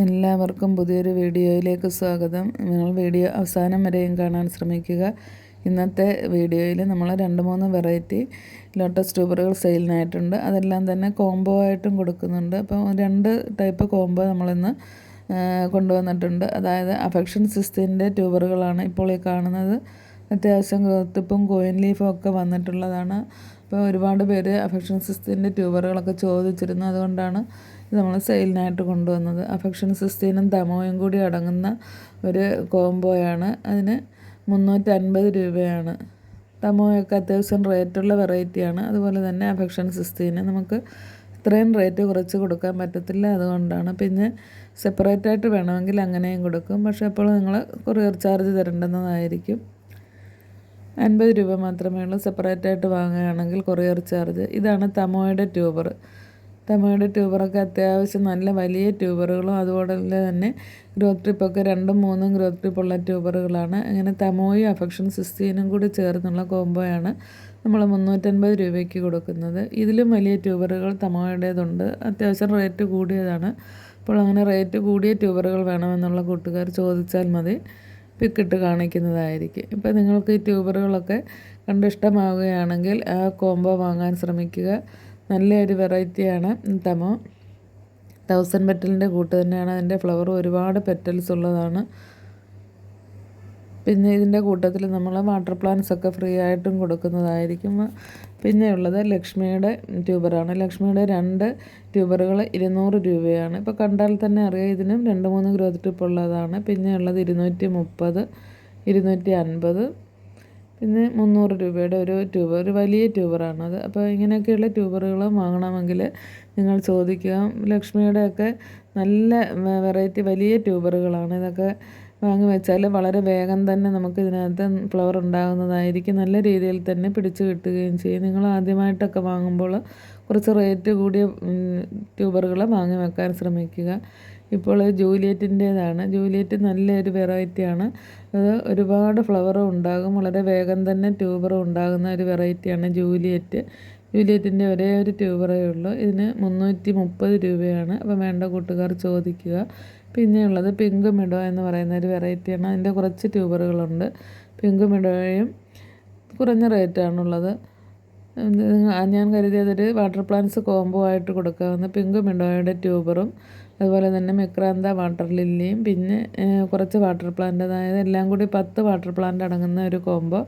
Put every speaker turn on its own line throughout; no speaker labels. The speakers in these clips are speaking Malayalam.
എല്ലാവർക്കും പുതിയൊരു വീഡിയോയിലേക്ക് സ്വാഗതം. നിങ്ങൾ വീഡിയോ അവസാനം വരെയും കാണാൻ ശ്രമിക്കുക. ഇന്നത്തെ വീഡിയോയിൽ നമ്മൾ 2-3 വെറൈറ്റി ലോട്ടസ് ട്യൂബറുകൾ സെയിലിനായിട്ടുണ്ട്. അതെല്ലാം തന്നെ കോംബോ ആയിട്ടും കൊടുക്കുന്നുണ്ട്. അപ്പോൾ 2 ടൈപ്പ് കോംബോ നമ്മളിന്ന് കൊണ്ടുവന്നിട്ടുണ്ട്. അതായത് അഫെക്ഷൻ സിസ്റ്റിൻ്റെ ട്യൂബറുകളാണ് ഇപ്പോൾ ഈ കാണുന്നത്. അത്യാവശ്യം ഗ്രോത്തിപ്പും കോയിൻ ലീഫും ഒക്കെ വന്നിട്ടുള്ളതാണ്. അപ്പോൾ ഒരുപാട് പേര് അഫെക്ഷൻ സിസ്റ്റിൻ്റെ ട്യൂബറുകളൊക്കെ ചോദിച്ചിരുന്നു. അതുകൊണ്ടാണ് ഇത് നമ്മൾ സെയിലിനായിട്ട് കൊണ്ടുവന്നത്. അഫെക്ഷൻ സിസ്റ്റിനും തമോയും കൂടി അടങ്ങുന്ന ഒരു കോംബോയാണ്. അതിന് 350 രൂപയാണ്. തമോയൊക്കെ അത്യാവശ്യം റേറ്റുള്ള വെറൈറ്റിയാണ്. അതുപോലെ തന്നെ അഫെക്ഷൻ സിസ്റ്റിന് നമുക്ക് ഇത്രയും റേറ്റ് കുറച്ച് കൊടുക്കാൻ പറ്റത്തില്ല. അതുകൊണ്ടാണ്. പിന്നെ സെപ്പറേറ്റായിട്ട് വേണമെങ്കിൽ അങ്ങനെയും കൊടുക്കും. പക്ഷേ അപ്പോൾ നിങ്ങൾ കൊറിയർ ചാർജ് തരേണ്ടുന്നതായിരിക്കും. 50 രൂപ മാത്രമേ ഉള്ളൂ സെപ്പറേറ്റായിട്ട് വാങ്ങുകയാണെങ്കിൽ കൊറിയർ ചാർജ്. ഇതാണ് തമോയുടെ ട്യൂബർ. തമോയുടെ ട്യൂബറൊക്കെ അത്യാവശ്യം നല്ല വലിയ ട്യൂബറുകളും അതുപോലെ തന്നെ ഗ്രോത്ത് ട്രിപ്പൊക്കെ 2-3 ഗ്രോത്ത് ട്രിപ്പുള്ള ട്യൂബറുകളാണ്. അങ്ങനെ തമോയും അഫെക്ഷൻ സിസ്റ്റിനും കൂടി ചേർന്നുള്ള കോംബോയാണ് നമ്മൾ 350 രൂപയ്ക്ക് കൊടുക്കുന്നത്. ഇതിലും വലിയ ട്യൂബറുകൾ തമോയുടേതുണ്ട്. അത്യാവശ്യം റേറ്റ് കൂടിയതാണ്. അപ്പോൾ അങ്ങനെ റേറ്റ് കൂടിയ ട്യൂബറുകൾ വേണമെന്നുള്ള കൂട്ടുകാർ ചോദിച്ചാൽ മതി, പിക്കിട്ട് കാണിക്കുന്നതായിരിക്കും. ഇപ്പോൾ നിങ്ങൾക്ക് ഈ ട്യൂബറുകളൊക്കെ കണ്ടിഷ്ടമാവുകയാണെങ്കിൽ ആ കോംബോ വാങ്ങാൻ ശ്രമിക്കുക. നല്ലൊരു വെറൈറ്റിയാണ് തമോ. 1000 പെറ്റലിൻ്റെ കൂട്ട് തന്നെയാണ്. അതിൻ്റെ ഫ്ലവർ ഒരുപാട് പെറ്റൽസ് ഉള്ളതാണ്. പിന്നെ ഇതിൻ്റെ കൂട്ടത്തിൽ നമ്മൾ വാട്ടർ പ്ലാന്റ്സ് ഒക്കെ ഫ്രീ ആയിട്ടും കൊടുക്കുന്നതായിരിക്കും. പിന്നെ ഉള്ളത് ലക്ഷ്മിയുടെ ട്യൂബറാണ്. ലക്ഷ്മിയുടെ 2 ട്യൂബറുകൾ 200 രൂപയാണ്. ഇപ്പോൾ കണ്ടാൽ തന്നെ അറിയാം ഇതിനും 2-3 ഗ്രോത്ത് ട്രിപ്പ് ഉള്ളതാണ്. പിന്നെ ഉള്ളത് 230, 250, പിന്നെ 300 രൂപയുടെ ഒരു ട്യൂബർ, ഒരു വലിയ ട്യൂബറാണത്. അപ്പോൾ ഇങ്ങനെയൊക്കെയുള്ള ട്യൂബറുകൾ വാങ്ങണമെങ്കിൽ നിങ്ങൾ ചോദിക്കുക. ലക്ഷ്മിയുടെയൊക്കെ നല്ല വെറൈറ്റി വലിയ ട്യൂബറുകളാണ്. ഇതൊക്കെ വാങ്ങി വെച്ചാൽ വളരെ വേഗം തന്നെ നമുക്ക് ഇതിനകത്ത് ഫ്ലവർ ഉണ്ടാകുന്നതായിരിക്കും. നല്ല രീതിയിൽ തന്നെ പിടിച്ച് കിട്ടുകയും ചെയ്യും. നിങ്ങൾ ആദ്യമായിട്ടൊക്കെ വാങ്ങുമ്പോൾ കുറച്ച് റേറ്റ് കൂടിയ ട്യൂബറുകൾ വാങ്ങി വെക്കാൻ ശ്രമിക്കുക. ഇപ്പോൾ ജൂലിയറ്റിൻ്റേതാണ്. ജൂലിയറ്റ് നല്ലൊരു വെറൈറ്റിയാണ്. അത് ഒരുപാട് ഫ്ലവറും ഉണ്ടാകും. വളരെ വേഗം തന്നെ ട്യൂബറും ഉണ്ടാകുന്ന ഒരു വെറൈറ്റിയാണ് ജൂലിയറ്റ്. ജൂലിയറ്റിൻ്റെ ഒരേ ഒരു ട്യൂബറേ ഉള്ളൂ. ഇതിന് 330 രൂപയാണ്. അപ്പോൾ വേണ്ട കൂട്ടുകാർ ചോദിക്കുക. പിന്നെയുള്ളത് പിങ്ക് മിഡോ എന്ന് പറയുന്ന ഒരു വെറൈറ്റിയാണ്. അതിൻ്റെ കുറച്ച് ട്യൂബറുകളുണ്ട്. പിങ്ക് മിഡോയും കുറഞ്ഞ റേറ്റാണുള്ളത്. ഞാൻ കരുതിയതൊരു വാട്ടർ പ്ലാന്റ്സ് കോംബോ ആയിട്ട് കൊടുക്കാവുന്ന പിങ്ക് മിഡോയുടെ ട്യൂബറും അതുപോലെ തന്നെ മിക്രാന്ത വാട്ടർ ലില്ലിയും പിന്നെ കുറച്ച് വാട്ടർ പ്ലാന്റ്, അതായത് എല്ലാം കൂടി 10 വാട്ടർ പ്ലാന്റ് അടങ്ങുന്ന ഒരു കോംബോ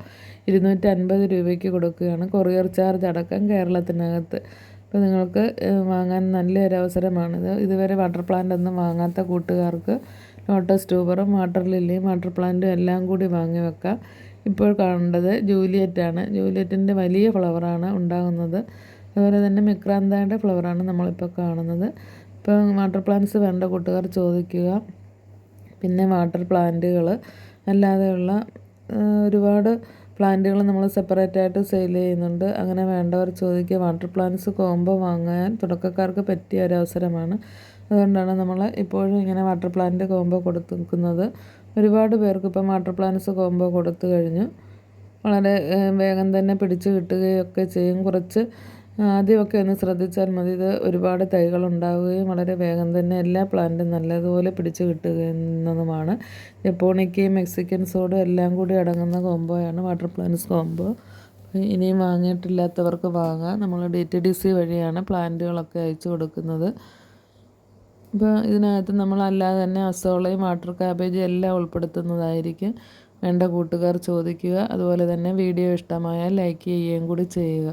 250 രൂപയ്ക്ക് കൊടുക്കുകയാണ്. കൊറിയർ ചാർജ് അടക്കം കേരളത്തിനകത്ത്. അപ്പോൾ നിങ്ങൾക്ക് വാങ്ങാൻ നല്ലൊരു അവസരമാണിത്. ഇതുവരെ വാട്ടർ പ്ലാന്റ് ഒന്നും വാങ്ങാത്ത കൂട്ടുകാർക്ക് ലോട്ടസ് ട്യൂബറും വാട്ടർ ലില്ലിയും വാട്ടർ പ്ലാന്റും എല്ലാം കൂടി വാങ്ങി വെക്കാം. ഇപ്പോൾ കാണേണ്ടത് ജൂലിയറ്റാണ്. ജൂലിയറ്റിൻ്റെ വലിയ ഫ്ലവറാണ് ഉണ്ടാകുന്നത്. അതുപോലെ തന്നെ മിക്രാന്തയുടെ ഫ്ലവറാണ് നമ്മളിപ്പോൾ കാണുന്നത്. ഇപ്പോൾ വാട്ടർ പ്ലാന്റ്സ് വേണ്ട കൂട്ടുകാർ ചോദിക്കുക. പിന്നെ വാട്ടർ പ്ലാന്റുകൾ അല്ലാതെയുള്ള ഒരുപാട് പ്ലാന്റുകൾ നമ്മൾ സെപ്പറേറ്റായിട്ട് സെയിൽ ചെയ്യുന്നുണ്ട്. അങ്ങനെ വേണ്ടവർ ചോദിക്കുക. വാട്ടർ പ്ലാന്റ്സ് കോംബോ വാങ്ങാൻ തുടക്കക്കാർക്ക് പറ്റിയ ഒരു അവസരമാണ്. അതുകൊണ്ടാണ് നമ്മൾ ഇപ്പോഴും ഇങ്ങനെ വാട്ടർ പ്ലാന്റ് കോംബോ കൊടുക്കുന്നത്. ഒരുപാട് പേർക്ക് ഇപ്പം വാട്ടർ പ്ലാന്റ്സ് കോംബോ കൊടുത്തു കഴിഞ്ഞു. വളരെ വേഗം തന്നെ പിടിച്ച് കിട്ടുകയൊക്കെ ചെയ്യും. കുറച്ച് ആദ്യമൊക്കെ ഒന്ന് ശ്രദ്ധിച്ചാൽ മതി. ഇത് ഒരുപാട് തൈകൾ ഉണ്ടാവുകയും വളരെ വേഗം തന്നെ എല്ലാ പ്ലാന്റും നല്ലതുപോലെ പിടിച്ച് കിട്ടുന്നതുമാണ്. ജപ്പോണിക്കയും മെക്സിക്കൻ സോഡും എല്ലാം കൂടി അടങ്ങുന്ന കോംബോയാണ് വാട്ടർ പ്ലാന്റ്സ് കോംബോ. ഇനിയും വാങ്ങിയിട്ടില്ലാത്തവർക്ക് വാങ്ങാം. നമ്മൾ DTDC വഴിയാണ് പ്ലാന്റുകളൊക്കെ അയച്ചു കൊടുക്കുന്നത്. ഇപ്പോൾ ഇതിനകത്ത് നമ്മളല്ലാതെ തന്നെ അസോളയും വാട്ടർ കാബേജും എല്ലാം ഉൾപ്പെടുത്തുന്നതായിരിക്കും. വേണ്ട കൂട്ടുകാർ ചോദിക്കുക. അതുപോലെ തന്നെ വീഡിയോ ഇഷ്ടമായാൽ ലൈക്ക് ചെയ്യുകയും കൂടി ചെയ്യുക.